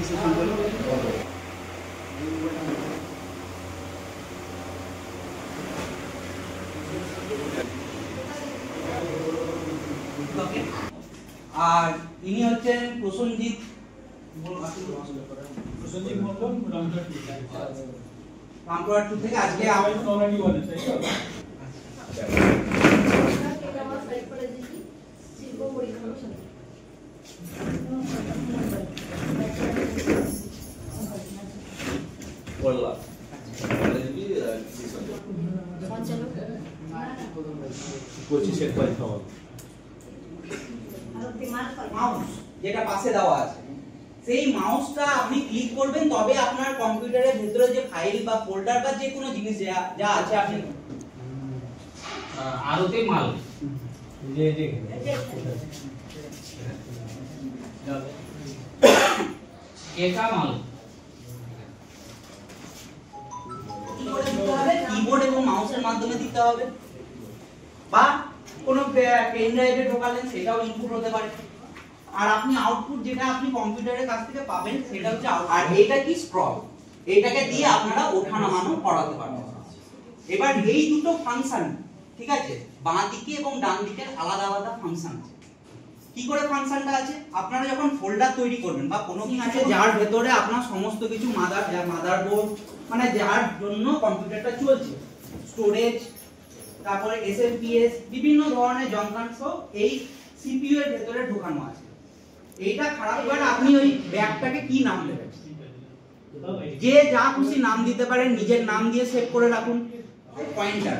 আর ইনি হচ্ছেন প্রসেনজিৎ রামপুরহাট থেকে। আজকে মাউস যেটা পাশে দেওয়া আছে, সেই মাউসটা আপনি ক্লিক করবেন, তবে আপনার কম্পিউটারের ভিতরে যে ফাইল বা ফোল্ডার বা যে কোনো জিনিস যা আছে আপনি আরতে মাল একা মাল কিবোর্ড এবং মাউসের মাধ্যমে দিতে হবে, বা কোনো পেন ড্রাইভে ঢোকালেন সেটাও ইনপুট হতে পারে। আর আপনি আউটপুট যেটা আপনি কম্পিউটারের কাছ থেকে পাবেন সেটা হচ্ছে আর এটা কি স্ক্রল, এটাকে দিয়ে আপনারা ওঠানামানো করাতে পারবেন। এবার এই দুটো ফাংশন, ঠিক আছে, বাঁ দিকে এবং ডান দিকের আলাদা আলাদা ফাংশন আছে। কি করে ফাংশনটা আছে? আপনারা যখন ফোল্ডার তৈরি করবেন বা কোনো কিছু আছে যার ভেতরে আপনার সমস্ত কিছু মাদারবোর্ড মানে যার জন্য কম্পিউটারটা চলছে, স্টোরেজ, তারপরে এসএমপিএস, বিভিন্ন ধরনের যন্ত্রাংশ এই সিপিইউ এর ভেতরে ঢোকানো আছে। এইটা খারাপ হলে আপনি ওই ব্যাগটাকে কি নাম দেবেন? যে যা খুশি নাম দিতে পারেন, নিজের নাম দিয়ে সেভ করে রাখুন। পয়েন্টার,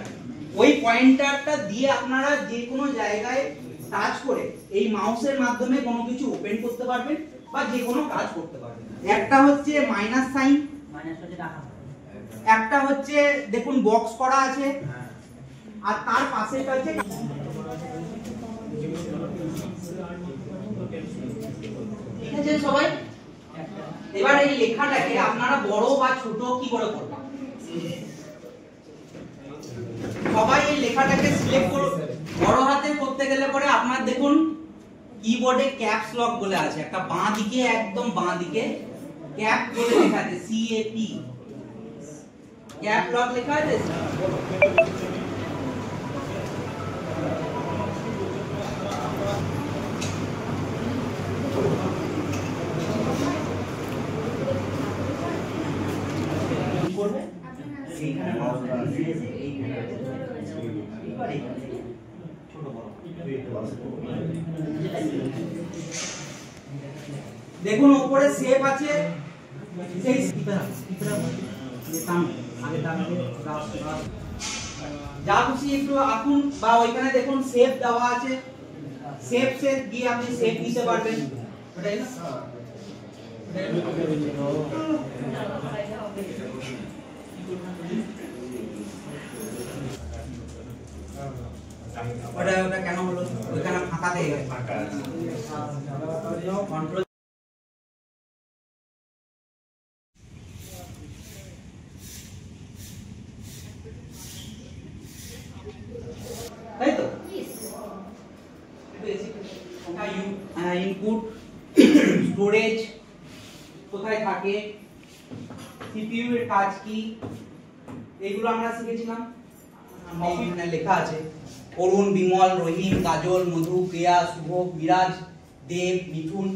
ওই পয়েন্টারটা দিয়ে আপনারা যে কোনো জায়গায় টাচ করে এই মাউসের মাধ্যমে কোনো কিছু ওপেন করতে পারবেন বা যে কোনো কাজ করতে পারবেন। একটা হচ্ছে মাইনাস সাইন, একটা হচ্ছে দেখুন বক্স করা আছে, আর তার পাশেটা হচ্ছে ঠিক আছে সবাই। এবার এই লেখাটাকে আপনারা বড় বা ছোট কি করে করবেন? সবাই এই লেখাটাকে সিলেক্ট করুন। বড় হাতে করতে গেলে পরে আপনার দেখুন কিবোর্ডে ক্যাপস লক বলে আছে, একটা বাঁ দিকে, একদম বাঁ দিকে ক্যাপ বলে লেখা আছে, CAP ক্যাপ লক লেখা আছে। দেখুন উপরে সেভ আছে, সেই যা খুশি একটু আঁকুন, বা ওইখানে দেখুন সেভ দেওয়া আছে, সেভ গিয়ে আপনি সেভ দিতে পারবেন। ওটা কেন হলো? ওইখানে ফাঁকা থেকে গেছে, কন্ট্রোল তাই তো। ইনপুট, স্টোরেজ কোথায় থাকে, সিপিইউ এর কাজ কি, এগুলো আমরা শিখেছিলাম। এখানে লেখা আছে অরুণ, বিমল, রহিম, কাজল, মধু, প্রিয়া, শুভ, বিরাজ, দেব, মিঠুন,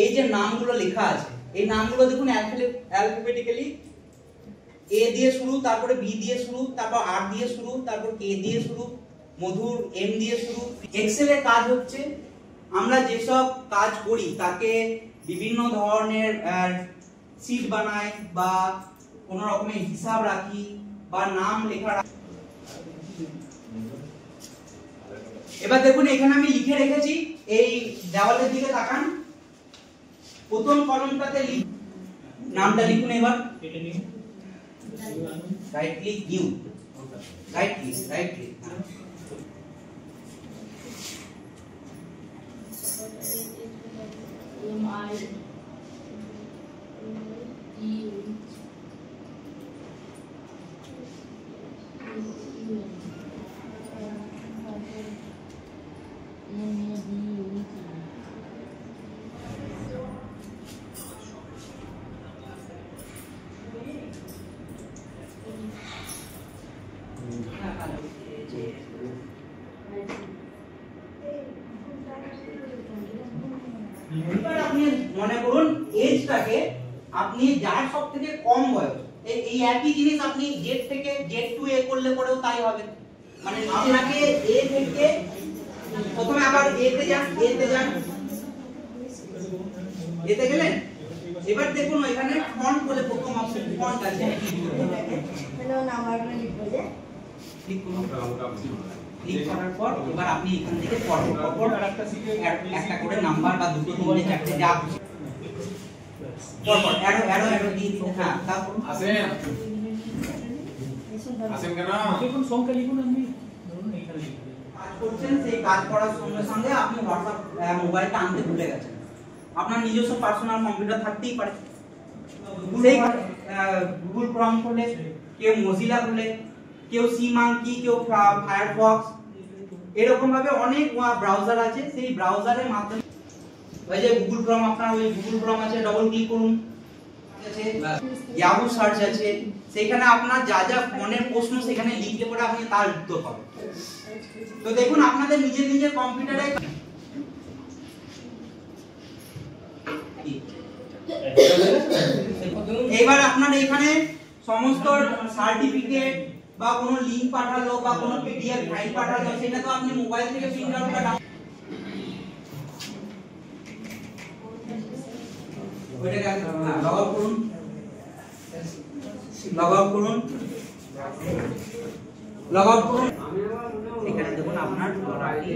এই যে নামগুলো লেখা আছে, এই নামগুলো দেখুন অ্যালফাবেটিক্যালি এ দিয়ে শুরু, তারপরে বি দিয়ে শুরু, তারপর আর দিয়ে শুরু, তারপর কে দিয়ে শুরু, মধুর এম দিয়ে শুরু। এক্সেলের কাজ হচ্ছে আমরা যেসব কাজ করি তাকে বিভিন্ন ধরনের শীট বানাই বা কোন রকমের হিসাব রাখি বা নাম লেখা। এবার দেখুন এখানে আমি লিখে রেখেছি, এই দেওয়ালের দিকে তাকান, প্রথম কলমটাতে নামটা লিখুন। এবার right click, new, right click, right click, এবার আপনি মনে করুন এজটাকে আপনি যার সবথেকে কম বয়স এই একই জিনিস আপনি জেড থেকে জেড টু এ করলে পরেও তাই হবে। মানে আপনাকে এ থেকে প্রথমে আবার এতে যান এতে গেলেন। এবার দেখুন এখানে ফন্ট বলে প্রথম অপশন ফন্ট আছে, হ্যালো নাম্বারটা লিখবো যে ক্লিক করুন। ক্লিক করার পর এবার আপনি এখান থেকে পরপর একটা করে নাম্বার বা দুটো তিনটে চারটে যা পরপর অ্যারো দিয়ে দিন। হ্যাঁ তারপর আসেন কেন দেখুন সংখ্যা লিখুন, আপনি ধরুন এইখানে লিখুন। কাজ করছেন, সেই কাজ করার সঙ্গে সঙ্গে আপনি হোয়াটসঅ্যাপ মোবাইলটা আনতে ভুলে গেছেন। আপনার নিজস্ব পার্সোনাল কম্পিউটার থাকতেই পারে, সেই গুগল ক্রোম খুলে, কেউ মজিলা খুলে, কেউ সিমাঙ্কি, কেউ ফায়ারফক্স, এরকম ভাবে অনেক ব্রাউজার আছে। সেই ব্রাউজারের মাধ্যমে ওই যে গুগল ক্রোম, আপনার ওই গুগল ক্রোম আছে, ডবল ক্লিক করুন, আছে ইয়াহু সার্চ আছে, সেখানে আপনার যা যা মনের প্রশ্ন সেখানে লিখতে পড়ে আপনি তার উত্তর পাবেন। তো দেখুন আপনাদের নিজের নিজের কম্পিউটারে এবার আপনার এখানে সমস্ত সার্টিফিকেট বা কোনো লিংক পাঠালো বা কোনো পিডিএফ ফাইল পাঠালো, সেটা তো আপনি মোবাইল থেকে প্রিন্ট আউট করে ওইটাকে লগ আউট করুন, এখানে দেখুন আপনার নলাটি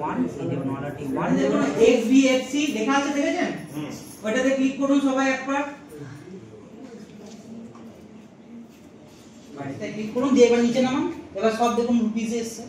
1 এই যে নলাটি 1 দেখুন XBFC লেখা আছে, দেখেছেন? ওইটাতে ক্লিক করুন সবাই একবার, বাড়িতে ক্লিক করুন দিয়ে এবার নিচে নামান। এবার সব দেখুন রুপিস এসছে।